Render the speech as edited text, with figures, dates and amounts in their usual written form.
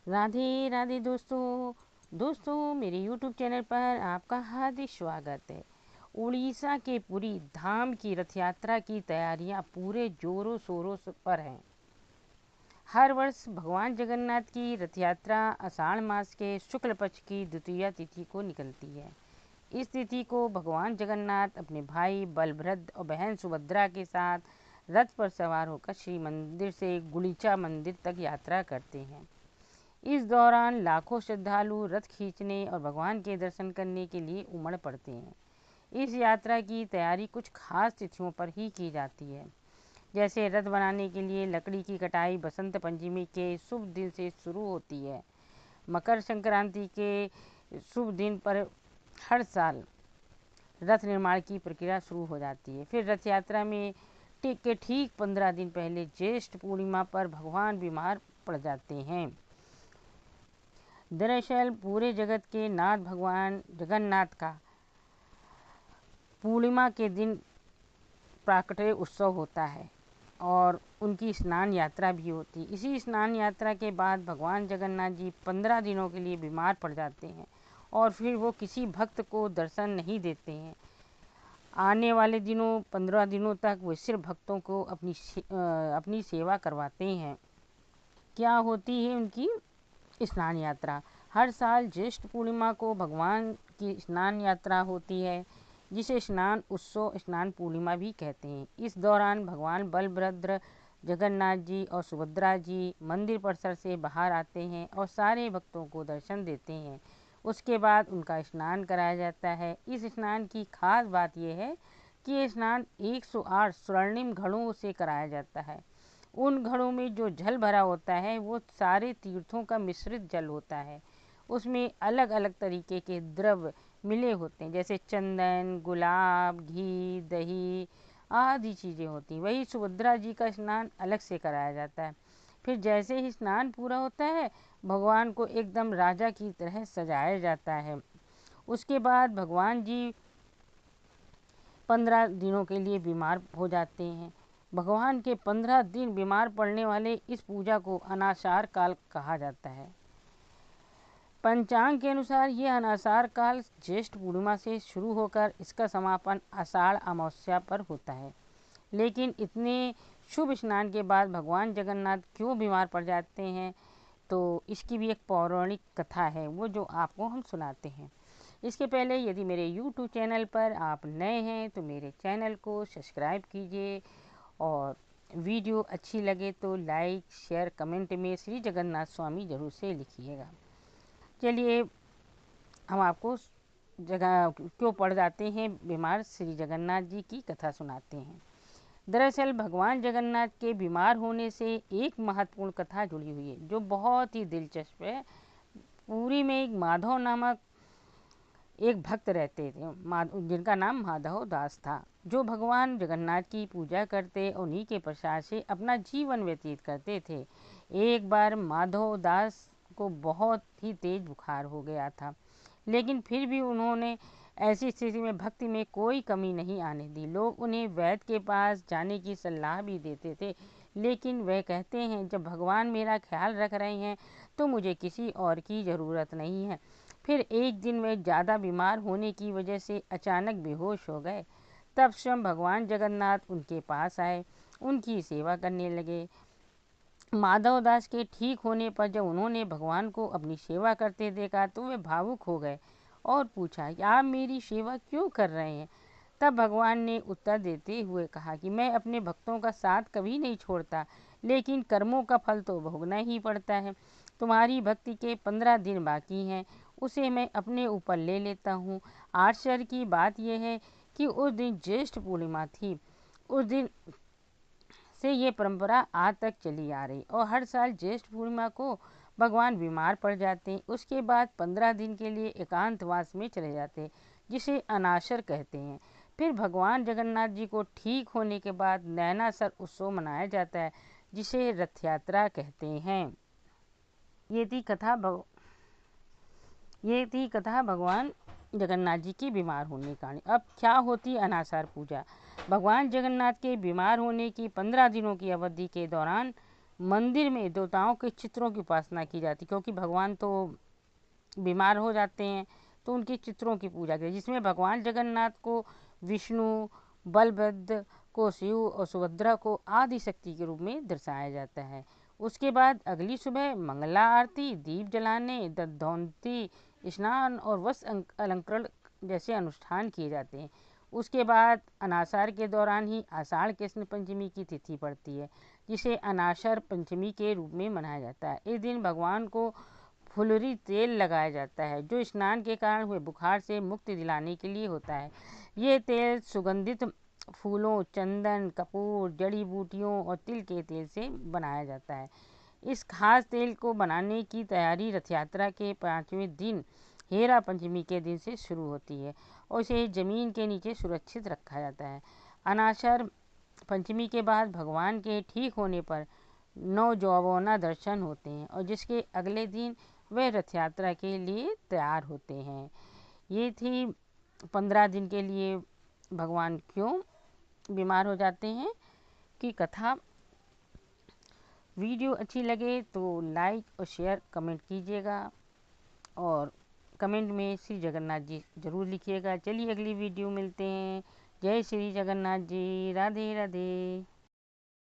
राधे राधे दोस्तों मेरे YouTube channel पर आपका हार्दिक स्वागत है। उड़ीसा के पुरी धाम की रथ यात्रा की तैयारियां पूरे जोरों शोरों पर हैं। हर वर्ष भगवान जगन्नाथ की रथ यात्रा आषाढ़ मास के शुक्ल पक्ष की द्वितीया तिथि को निकलती है। इस तिथि को भगवान जगन्नाथ अपने भाई बलभद्र और बहन सुभद्रा के साथ रथ पर सवार होकर श्री मंदिर से गुंडीचा मंदिर तक यात्रा करते हैं। इस दौरान लाखों श्रद्धालु रथ खींचने और भगवान के दर्शन करने के लिए उमड़ पड़ते हैं। इस यात्रा की तैयारी कुछ खास तिथियों पर ही की जाती है। जैसे रथ बनाने के लिए लकड़ी की कटाई बसंत पंचमी के शुभ दिन से शुरू होती है। मकर संक्रांति के शुभ दिन पर हर साल रथ निर्माण की प्रक्रिया शुरू हो जाती है। फिर रथ यात्रा में ठीक 15 दिन पहले ज्येष्ठ पूर्णिमा पर भगवान बीमार पड़ जाते हैं। दरअसल पूरे जगत के नाथ भगवान जगन्नाथ का पूर्णिमा के दिन प्राकट्य उत्सव होता है और उनकी स्नान यात्रा भी होती है। इसी स्नान यात्रा के बाद भगवान जगन्नाथ जी 15 दिनों के लिए बीमार पड़ जाते हैं और फिर वो किसी भक्त को दर्शन नहीं देते हैं। आने वाले दिनों 15 दिनों तक वो सिर्फ भक्तों को अपनी सेवा करवाते हैं। क्या होती है उनकी स्नान यात्रा? हर साल ज्येष्ठ पूर्णिमा को भगवान की स्नान यात्रा होती है, जिसे स्नान उत्सव स्नान पूर्णिमा भी कहते हैं। इस दौरान भगवान बलभद्र जगन्नाथ जी और सुभद्रा जी मंदिर परिसर से बाहर आते हैं और सारे भक्तों को दर्शन देते हैं। उसके बाद उनका स्नान कराया जाता है। इस स्नान की खास बात यह है कि ये स्नान 108 स्वर्णिम घड़ों से कराया जाता है। उन घड़ों में जो जल भरा होता है वो सारे तीर्थों का मिश्रित जल होता है। उसमें अलग अलग तरीके के द्रव्य मिले होते हैं, जैसे चंदन, गुलाब, घी, दही आदि चीज़ें होती हैं। वही सुभद्रा जी का स्नान अलग से कराया जाता है। फिर जैसे ही स्नान पूरा होता है, भगवान को एकदम राजा की तरह सजाया जाता है। उसके बाद भगवान जी 15 दिनों के लिए बीमार हो जाते हैं। भगवान के 15 दिन बीमार पड़ने वाले इस पूजा को अनासार काल कहा जाता है। पंचांग के अनुसार यह अनासार काल ज्येष्ठ पूर्णिमा से शुरू होकर इसका समापन आषाढ़ अमावस्या पर होता है। लेकिन इतने शुभ स्नान के बाद भगवान जगन्नाथ क्यों बीमार पड़ जाते हैं, तो इसकी भी एक पौराणिक कथा है, वो जो आपको हम सुनाते हैं। इसके पहले यदि मेरे YouTube चैनल पर आप नए हैं तो मेरे चैनल को सब्सक्राइब कीजिए और वीडियो अच्छी लगे तो लाइक शेयर कमेंट में श्री जगन्नाथ स्वामी जरूर से लिखिएगा। चलिए हम आपको जगह क्यों पड़ जाते हैं बीमार श्री जगन्नाथ जी की कथा सुनाते हैं। दरअसल भगवान जगन्नाथ के बीमार होने से एक महत्वपूर्ण कथा जुड़ी हुई है जो बहुत ही दिलचस्प है। पुरी में एक माधव नामक एक भक्त रहते थे, जिनका नाम माधव दास था, जो भगवान जगन्नाथ की पूजा करते और उन्हीं के प्रसाद से अपना जीवन व्यतीत करते थे। एक बार माधव दास को बहुत ही तेज बुखार हो गया था, लेकिन फिर भी उन्होंने ऐसी स्थिति में भक्ति में कोई कमी नहीं आने दी। लोग उन्हें वैद्य के पास जाने की सलाह भी देते थे, लेकिन वह कहते हैं जब भगवान मेरा ख्याल रख रहे हैं तो मुझे किसी और की ज़रूरत नहीं है। फिर एक दिन वे ज़्यादा बीमार होने की वजह से अचानक बेहोश हो गए। तब स्वयं भगवान जगन्नाथ उनके पास आए, उनकी सेवा करने लगे। माधव दास के ठीक होने पर जब उन्होंने भगवान को अपनी सेवा करते देखा तो वे भावुक हो गए और पूछा कि आप मेरी सेवा क्यों कर रहे हैं। तब भगवान ने उत्तर देते हुए कहा कि मैं अपने भक्तों का साथ कभी नहीं छोड़ता, लेकिन कर्मों का फल तो भोगना ही पड़ता है। तुम्हारी भक्ति के 15 दिन बाकी हैं, उसे मैं अपने ऊपर ले लेता हूँ। आश्चर्य की बात यह है कि उस दिन ज्येष्ठ पूर्णिमा थी। उस दिन से ये परंपरा आज तक चली आ रही और हर साल ज्येष्ठ पूर्णिमा को भगवान बीमार पड़ जाते हैं। उसके बाद 15 दिन के लिए एकांतवास में चले जाते हैं, जिसे अनासर कहते हैं। फिर भगवान जगन्नाथ जी को ठीक होने के बाद नैनासर उत्सव मनाया जाता है, जिसे रथ यात्रा कहते हैं। ये थी कथा भगवान जगन्नाथ जी की बीमार होने का। अब क्या होती अनासार पूजा? भगवान जगन्नाथ के बीमार होने की 15 दिनों की अवधि के दौरान मंदिर में देवताओं के चित्रों की उपासना की जाती है, क्योंकि भगवान तो बीमार हो जाते हैं तो उनके चित्रों की पूजा की, जिसमें भगवान जगन्नाथ को विष्णु, बलभद्र को शिव और सुभद्रा को आदि शक्ति के रूप में दर्शाया जाता है। उसके बाद अगली सुबह मंगला आरती, दीप जलाने, दधौंती स्नान और वस्त्र अलंकरण जैसे अनुष्ठान किए जाते हैं। उसके बाद अनासार के दौरान ही आषाढ़ कृष्ण पंचमी की तिथि पड़ती है, जिसे अनासर पंचमी के रूप में मनाया जाता है। इस दिन भगवान को फुलरी तेल लगाया जाता है, जो स्नान के कारण हुए बुखार से मुक्ति दिलाने के लिए होता है। ये तेल सुगंधित फूलों, चंदन, कपूर, जड़ी बूटियों और तिल के तेल से बनाया जाता है। इस खास तेल को बनाने की तैयारी रथ यात्रा के 5वें दिन हेरा पंचमी के दिन से शुरू होती है और इसे जमीन के नीचे सुरक्षित रखा जाता है। अनासर पंचमी के बाद भगवान के ठीक होने पर नवजौवना दर्शन होते हैं और जिसके अगले दिन वे रथ यात्रा के लिए तैयार होते हैं। ये थी 15 दिन के लिए भगवान क्यों बीमार हो जाते हैं की कथा। वीडियो अच्छी लगे तो लाइक और शेयर कमेंट कीजिएगा और कमेंट में श्री जगन्नाथ जी ज़रूर लिखिएगा। चलिए अगली वीडियो मिलते हैं। जय श्री जगन्नाथ जी। राधे राधे।